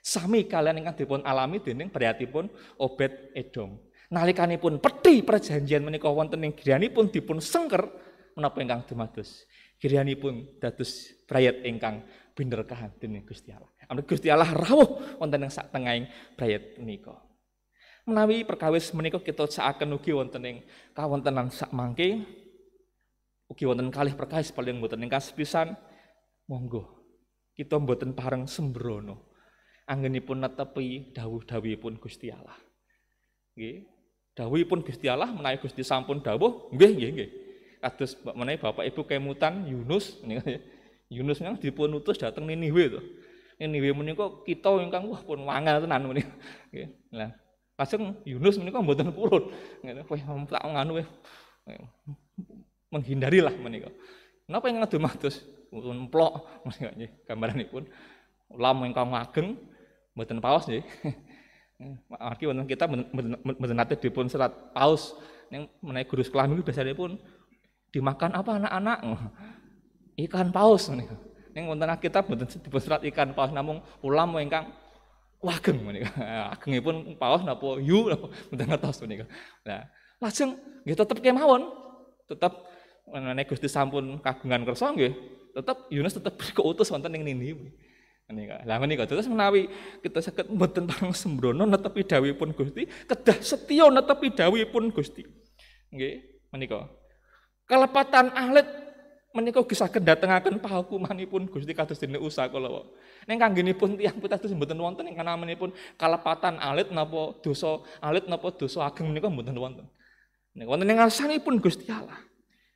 Sami kalian ingkang dipun alami dening brayatipun Obed Edom. Nalikanipun pedhi perjanjian menika wonten ing griyanipun dipun sengker menapa ingkang dumados. Griyanipun dados brayat ingkang binerkahan dening Gusti Allah. Amarga Gusti Allah rawuh wonten ing sak tengahing brayat menika. Menawi perkawis menika kita sakaken ugi wonten ing kawontenan sak mangke ugi wonten kalih perkawis paling mboten ingkang sepisan monggo kita mboten pareng sembrono anggenipun netepi dawuh-dawuhipun Gusti Allah. Nggih, dawuhipun Gusti Allah menawi Gusti sampun dawuh nggih. Kados menawi Bapak Ibu kemutan Yunus menika Yunus nang dipun utus dhateng Niniwe to. Niniwe menika kita ingkang wah pun wangel tenan menika. Nggih. Lah lajeng Yunus menika mboten purun. Ngene kowe tak nganu menghindarilah menika. Napa ingkang dumados emplok menika nggih gambaranipun ulam ingkang ageng mboten paus nggih. Margi wonten kita mboten nate dipun serat paus ning menawi guru sekolah niku biasanipun dimakan apa anak-anak? Ikan paus menika. Ning wonten kitab mboten dipun serat ikan paus namung ulam ingkang ageng menika. Agengipun paus napa yu napa mboten ngertos menika. Lah lajeng nggih tetep kemawon tetep menawi Gusti sampun kagungan kersa nggih, tetep Yunus tetep keutus wonten ing Niniwe. Menika. Lah menika terus menawi kita saged mboten pareng sembrono netepi dawuhipun Gusti, kedah setya netepi dawuhipun Gusti. Nggih, menika. Kalepatan alit menika ugi saged datengaken pahukumanipun Gusti kados dene Usa kala. Ning kanggenipun tiyang pitados mboten wonten ing kanamanipun kalepatan alit napa dosa ageng menika mboten wonten. Nek wonten ing ngarsanipun Gusti Allah.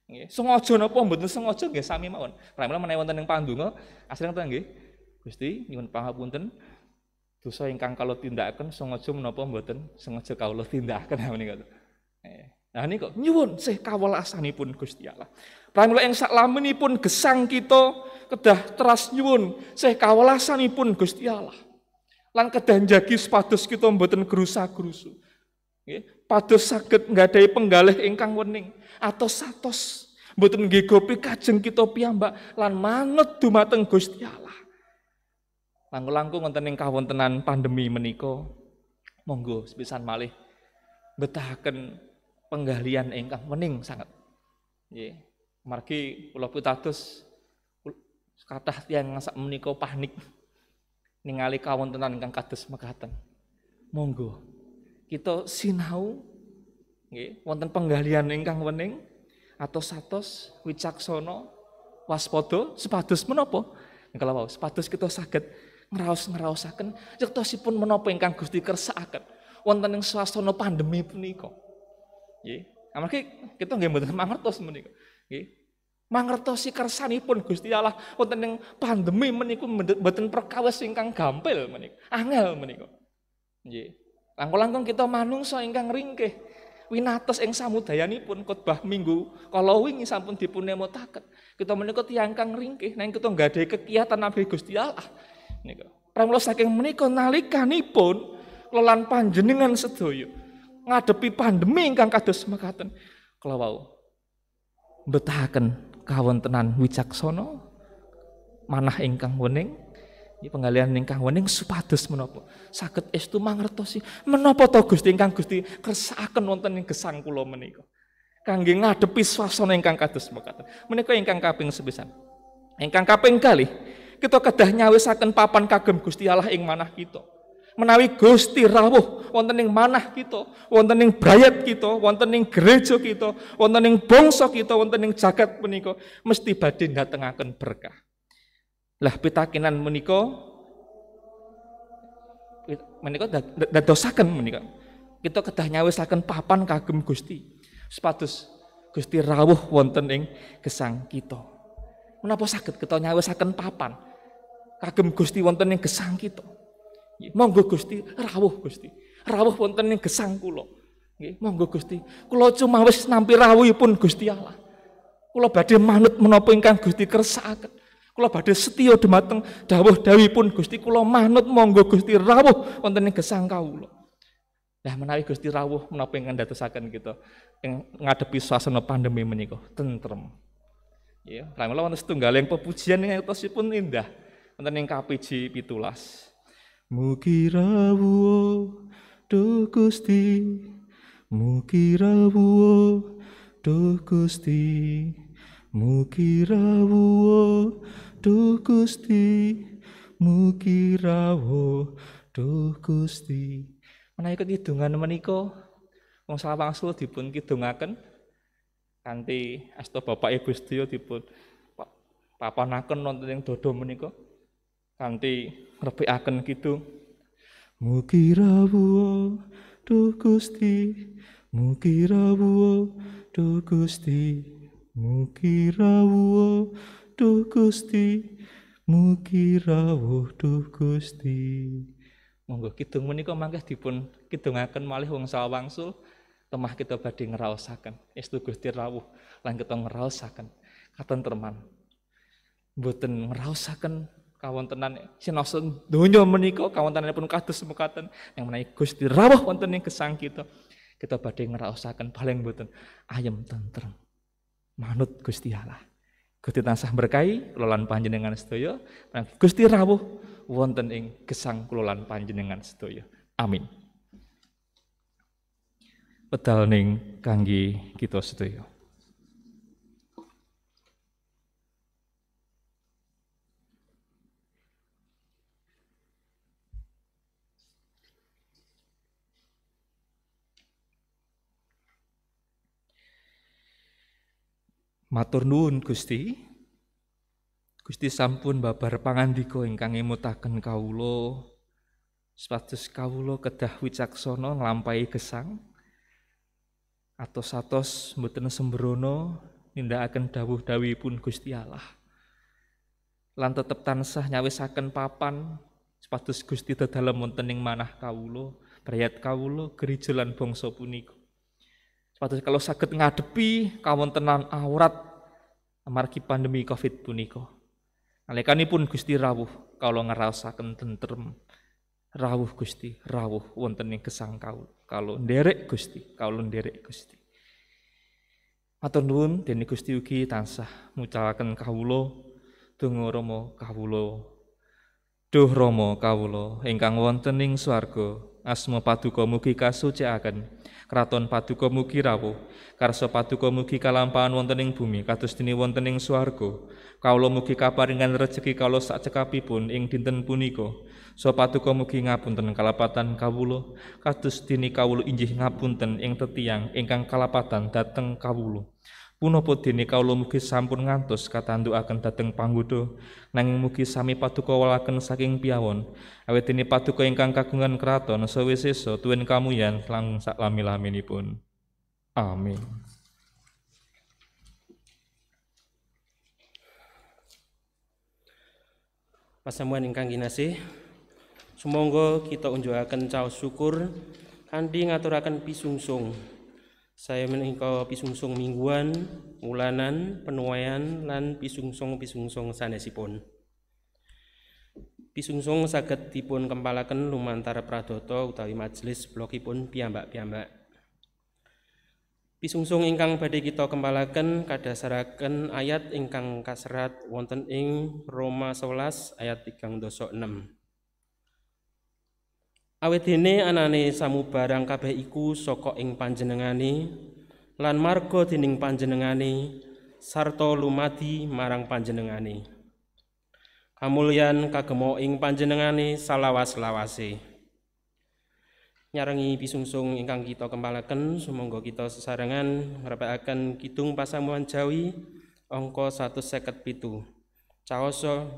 Nggih, sengaja napa mboten sengaja nggih sami mawon. Pramila menawi wonten ing pandonga asring ta nggih. Gusti nyuwun pangapunten dosa ingkang kula tindakaken sengaja menapa mboten sengaja kawula tindakaken menika. Nah niku nyuwun sih kawelasanipun Gusti Allah. Pramila ing saklaminipun gesang kita kedah teras nyuwun sih kawelasanipun Gusti Allah. Lan kedah njagi supados kita mboten gerusa-gerusu. Nggih, pados saged nggadahi penggalih ingkang wening atos-atos mboten nggegopi kajeng kita piyambak lan manut dumateng Gusti Allah. Langkung-langkung wonten ing kawontenan pandemi menika monggo sepisan malih betahaken penggalian ingkang wening sanget. Nggih, margi kula pitados kathah tiyang sak menika panik ningali kawontenan ingkang kados mekaten. Monggo kita sinau nggih wonten penggalian ingkang wening atos-atos wicaksana waspada supados menapa kalau supados kita saged ngraos-ngraosaken yektosipun menapa ingkang Gusti kersakaken wonten ing swasana pandemi punika. Nggih, amargi kita nggih mboten mangertos menika. Nggih. Mangertosi kersanipun Gusti Allah wonten ing pandemi menika mboten perkawis ingkang gampil menika. Angel menika. Nggih. Langkung-langkung kita manungsa ingkang ringkih Winates ing samudayanipun khotbah minggu kala wingi sampun dipun nemutaken. Kita menika tiyang kang ringkih nang kita nggadahi kekiyatan nabi Gusti Allah. Nika. Pramila saking menika nalikanipun kula lan panjenengan sedaya ngadepi pandemi ingkang kados mekaten. Kula wau mbetahaken kawontenan wicaksana manah ingkang wening. Ini penggalian ingkang wening supados menapa saged estu mangertosi menapa to Gusti ingkang Gusti kersakaken wonten ing gesang kula menika kangge ngadepi swasana ingkang kados mekaten. Menika ingkang kaping sepisan. Ingkang kaping kalih kita kedah nyawisaken papan kagem Gusti Allah ing manah kita. Menawi Gusti rawuh wonten ing manah kita, wonten ing brayat kita, wonten ing gereja kita, wonten ing bangsa kita, wonten ing jagat menika mesti badhe ndatengaken berkah. Lah pitakinan menika dadosaken menika. Kita kedah nyawisaken papan kagem Gusti. Supados Gusti rawuh wonten ing gesang kita. Menapa saged kita nyawisaken papan kagem Gusti wonten ing gesang kita? Monggo Gusti rawuh Gusti. Rawuh wonten ing gesang kula. Nggih, monggo Gusti. Kula cumawis nampi rawuhipun Gusti Allah. Kula badhe manut menapa ingkang Gusti kersakaken. Kula badhe setya dhumateng dawuh-dawuhipun Gusti, kula manut monggo Gusti rawuh wonten ing gesang kawula. Lah menawi Gusti rawuh menapa ingkang ndadosaken kita ing ngadepi swasana pandemi menika tentrem. Ya, pramila wonten setunggaling pepujian ingkang tosipun indah wonten ing KPJ 17. Mugi rawuh duh Gusti, mugi rawuh duh Gusti, mugi rawuh duh Gusti, mugi rawuh duh Gusti. Menawi kidungan menika wong sawangsul dipun kidungaken kanthi asta Bapak Ibu sedaya dipun papanaken wonten ing dada menika kanthi ngrebekaken kidung. Mugi rawuh duh Gusti, mugi rawuh duh Gusti, mugi rawuh duh Gusti, mugi rawuh duh Gusti. Monggo kidung menika mangke dipun kidungaken malih wong sawangsul temah kita badhe ngraosaken estu Gusti rawuh lan kita ngraosaken katentreman. Mboten ngraosaken kawontenan sinaosa donya menika kawontenanipun kados mekaten yang menawi Gusti rawuh wonten ing gesang kita badhe ngraosaken paling mboten ayem tentrem manut Gusti Allah. Gusti tansah berkahi kula lan panjenengan sedaya. Gusti rawuh wonten ing gesang kula lan panjenengan sedaya. Amin. Pedal ning kangge kita sedaya. Matur nuwun Gusti. Gusti sampun babar pangandika ingkang ngemutaken kawula supados kawula kedah wicaksana nglampahi gesang atos-atos mboten sembrono nindakaken dawuh-dawuhipun Gusti Allah. Lan tetep tansah nyawisaken papan supados Gusti dadalem wonten ing manah kawula, brayat kawula, gereja lan bangsa punika. Supados kalau saged ngadepi kawontenan awrat amargi pandemi Covid punika. Nalikanipun Gusti rawuh kawula ngraosaken tentrem. Rawuh Gusti, rawuh wonten ing gesang kawula. Kawula nderek Gusti, kawula nderek Gusti. Matur nuwun dene Gusti ugi tansah mucalaken kawula donga Rama kawula. Duh Rama kawula ingkang wonten ing swarga, asma paduka mugi kasucikaken. Kraton paduka mugi rawuh, karsa paduka mugi kalampahan wonten ing bumi kados dene wonten ing swarga. Kawula mugi kaparingan rejeki kawula sak cekapipun ing dinten punika. So paduka mugi ngapunten kalapatan kawula kados dene kawula injih ngapunten ing tetiang ingkang kalapatan dhateng kawula. Punapa dene kawula mugi sampun ngantos katandukaken dhateng panggoda, nanging mugi sami paduka walaken saking piyawon, awit dene paduka ingkang kagungan kraton sawisesa tuwin kamuyan lang saklami-laminipun. Amin. Pasamuan ingkang kinasih, sumangga kita unjukaken caos syukur kanthi ngaturaken pisungsung Saya menika pisungsung mingguan, wulanan, penuaian lan pisungsung sanesipun. Pisungsung saged dipun kempalaken lumantar pradata utawi majelis blokipun piyambak-piyambak. Pisungsung ingkang badhe kita kempalaken kadasaraken ayat ingkang kaserat wonten ing Roma 11 ayat 3-6. Awit dene anane samubarang kabeh iku saka ing panjenengane lan marga dening panjenengane sarta lumadi marang panjenengane. Kamulyan kagemo ing panjenengane salawas-lawase. Nyarengi pisungsung ingkang kita kempalaken sumangga kita sesarengan ngrepekaken kidung pasamuan Jawi angka 157. Caosa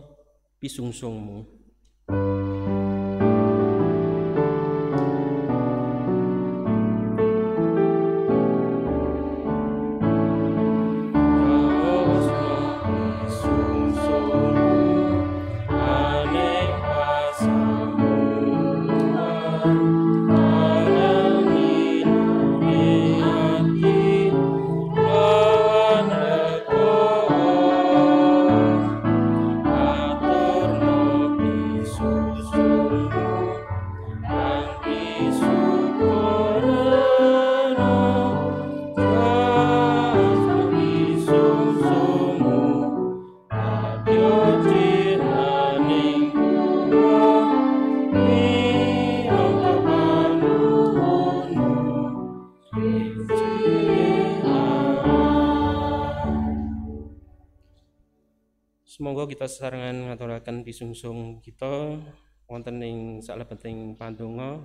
pisungsungmu. Semoga kita sesarengan ngaturaken pisungsung kita wonten ing salebeting pandonga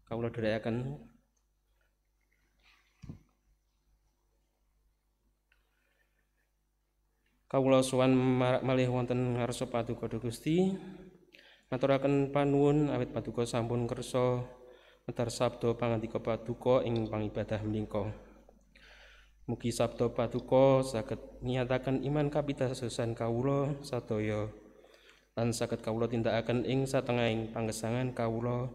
kawula dherekaken. Kawula sowan malih wonten ngarsa paduka Gusti ngaturaken panuwun awit paduka sampun kersa medhar sabda pangandika paduka ing pangibadah menika. Mugi sabda paduka saged nyataken iman kapitadosan kawula sadaya lan saged kawula tindakaken ing satengahing panggesangan kawula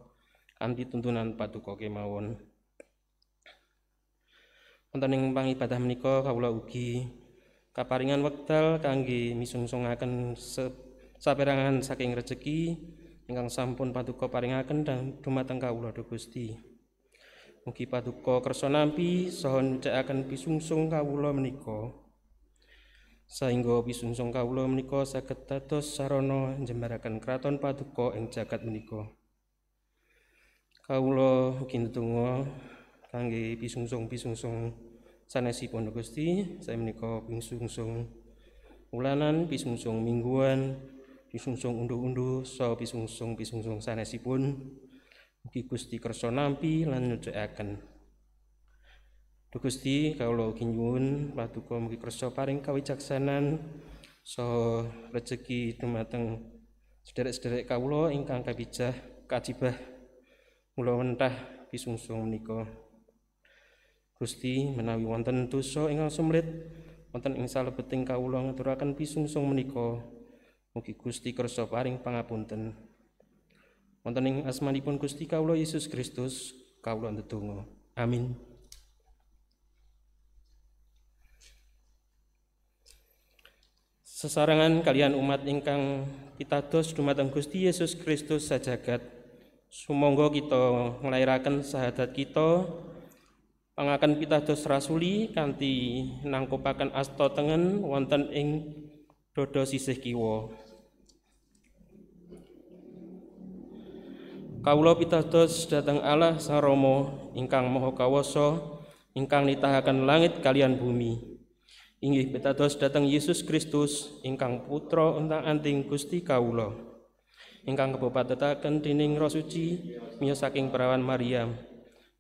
kanthi tuntunan paduka kemawon. Wonten ing pangibadah menika kawula ugi kaparingan wekdal kangge misungsungaken saperangan saking rejeki ingkang sampun paduka paringaken dumateng kawula Gusti. Mugi paduka kersa nampi saha nyucikaken pisungsung kawula menika. Saengga pisungsung kawula menika saged dados sarana njembaraken kraton paduka ing jagat menika. Kawula ugi ndedonga kangge pisungsung-pisungsung sanesipun Gusti, saya menika pisungsung wulanan, pisungsung mingguan, pisungsung unduh-unduh saha pisungsung sanesipun. Mugi Gusti kersa nampi lan nyucikaken. Duh Gusti kawula ugi nyuwun paduka mugi kersa paring kawicaksanan saha rejeki dumateng sederek-sederek kawula ingkang kajibah mula wentah pisungsung menika. Gusti menawi wonten dosa ingkang sumlit wonten ing salebeting kawula ngaturaken pisungsung menika, mugi Gusti kersa paring pangapunten. Wonten ing asmanipun Gusti kawula Yesus Kristus kawula ndedonga. Amin. Sesarengan kalian umat ingkang pitados dumateng Gusti Yesus Kristus sajagat, sumangga kita nglairaken sahadat kita pangaken pitados rasuli kanthi nangkupaken asta tengen wonten ing dada sisih kiwa. Kawula pitados dhateng Allah Sang Rama ingkang Maha Kawasa ingkang nitahaken langit kalian bumi. Inggih pitados dhateng Yesus Kristus ingkang putra untang-anting Gusti kawula ingkang kabupatetaken dening Roh Suci miya saking perawan Maryam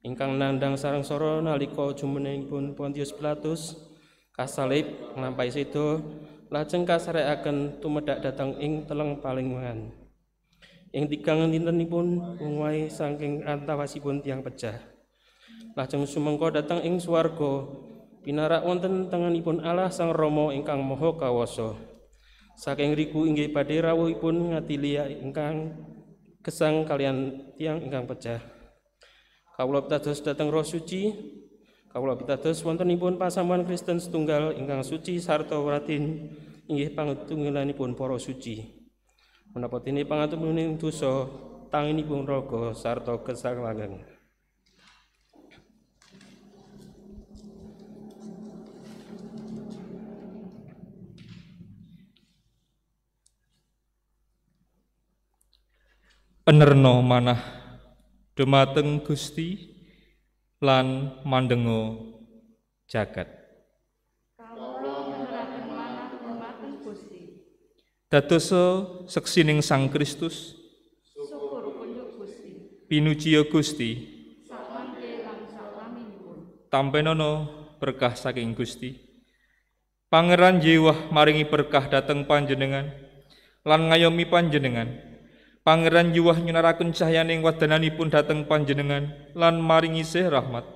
ingkang nandhang sangsara nalika jumenengipun Pontius Pilatus kasalib nglampahi seda lajeng kasarekaken tumedhak dhateng ing teleng palingwangan. Ing tigang dintenipun umuai saking antawasipun tiang pejah. Lajeng sumengko dateng ing swarga pinarak wonten tengenipun Allah Sang Rama ingkang Maha Kawasa. Saking riku inggih badhe rawuhipun ngatilia ingkang gesang kalian tiang ingkang pejah. Kawula pitados dhateng Roh Suci Kawula pitados wontenipun pasamuan Kristen setunggal ingkang suci sarta wratin inggih pangetunggalanipun para suci. Menapa dene pangaturipun dosa tanginipun raga sarta gesang langgeng. Enerno manah dumateng Gusti lan mandengo jagat. Dadosa seksining Sang Kristus, pinujiya Gusti, tampenono berkah saking Gusti. Pangeran jiwah maringi berkah dateng panjenengan lan ngayomi panjenengan. Pangeran jiwah nyunaraken cahyaning wadananipun dateng panjenengan lan maringi sih rahmat.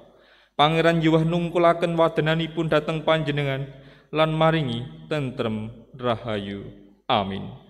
Pangeran jiwah nungkulaken wadananipun dateng panjenengan lan maringi tentrem rahayu. Amin.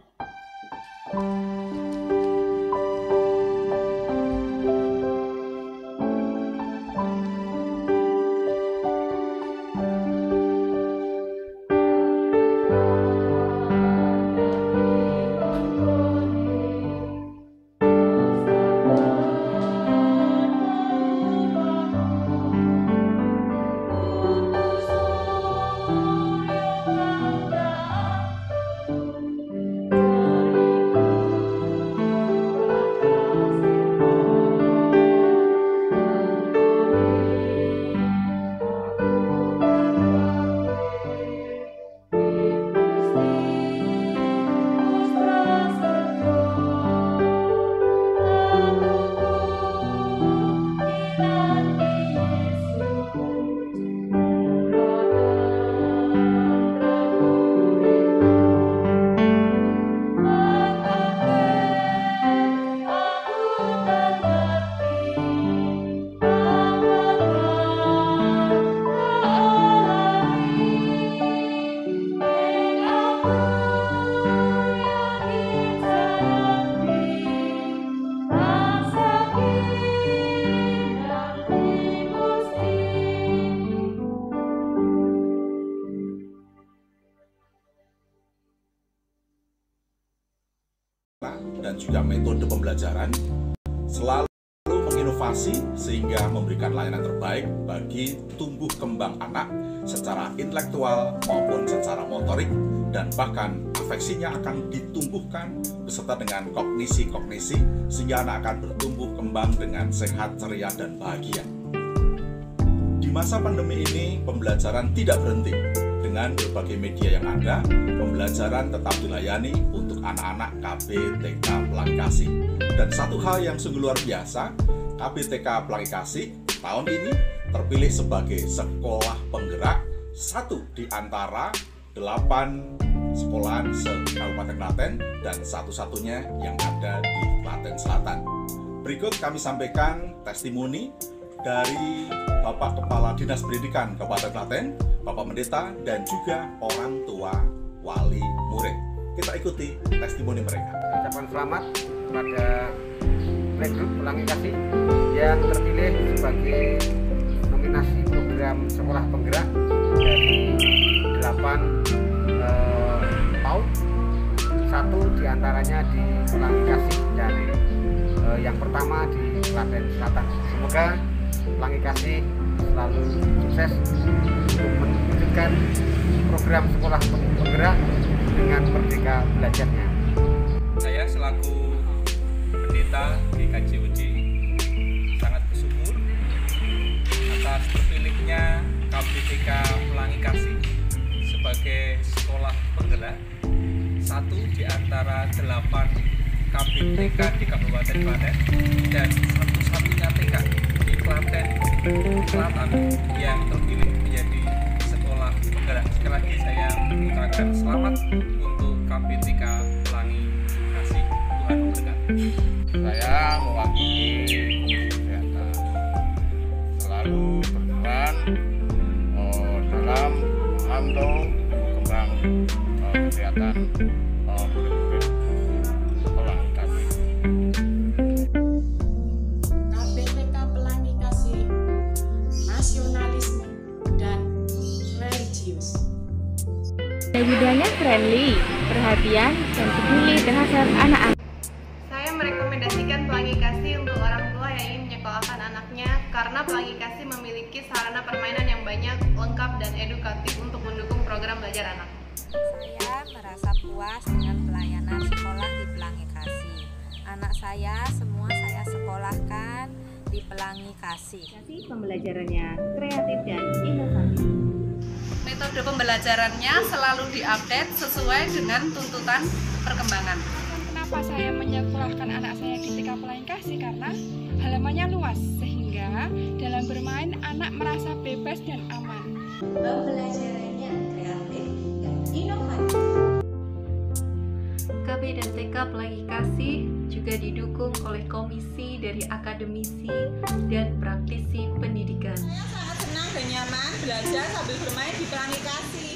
dan juga metode pembelajaran selalu menginovasi sehingga memberikan layanan terbaik bagi tumbuh kembang anak secara intelektual maupun secara motorik, dan bahkan afeksinya akan ditumbuhkan beserta dengan kognisi-kognisi sehingga anak akan bertumbuh kembang dengan sehat, ceria, dan bahagia. Di masa pandemi ini, pembelajaran tidak berhenti. Dengan berbagai media yang ada, pembelajaran tetap dilayani untuk anak-anak KBTK Pelangi Kasih. Dan satu hal yang sungguh luar biasa, KBTK Pelangi Kasih tahun ini terpilih sebagai sekolah penggerak satu di antara 8 sekolahan se-Kabupaten Klaten dan satu-satunya yang ada di Klaten Selatan. Berikut kami sampaikan testimoni dari Bapak Kepala Dinas Pendidikan Kabupaten Klaten, Bapak Pendeta, dan juga orang tua wali murid. Kita ikuti testimoni mereka. Ucapan selamat kepada Playgroup Pelangi Kasih yang terpilih sebagai nominasi program sekolah penggerak dari 8 PAUD, satu diantaranya di Pelangi Kasih dan yang pertama di Klaten Selatan. Semoga Pelangi Kasih selalu sukses untuk mewujudkan program sekolah penggerak dengan merdeka belajarnya. Saya selaku pendeta di KJUJ sangat bersyukur atas terpilihnya KBTK Pelangi Kasih sebagai sekolah penggerak satu di antara 8 KBTK di Kabupaten Klaten dan satu-satunya TK di Klaten Selatan yang terpilih menjadi sekolah penggerak. Sekali lagi saya mengucapkan selamat untuk KBTK Pelangi Kasih. Tuhan memberkati. Saya mewakili kesehatan selalu berperan dalam memantau kembang kesehatan murid-murid Pelangi Kasih. KBTK Pelangi Kasih, nasionalisme Budaya friendly, perhatian, dan peduli terhadap anak-anak. Saya merekomendasikan Pelangi Kasih untuk orang tua yang ingin menyekolahkan anaknya karena Pelangi Kasih memiliki sarana permainan yang banyak, lengkap, dan edukatif untuk mendukung program belajar anak. Saya merasa puas dengan pelayanan sekolah di Pelangi Kasih. Anak saya semua saya sekolahkan di Pelangi Kasih. Pembelajarannya kreatif dan inovatif. Metode pembelajarannya selalu diupdate sesuai dengan tuntutan perkembangan. Kenapa saya menyekolahkan anak saya di TK Pelangi Kasih? Karena halamannya luas, sehingga dalam bermain anak merasa bebas dan aman. Pembelajarannya kreatif dan inovatif. KB dan TK Pelangi Kasih juga didukung oleh komisi dari akademisi dan praktisi pendidikan. Saya sangat senang dan nyaman belajar sambil bermain di Pelangi Kasih.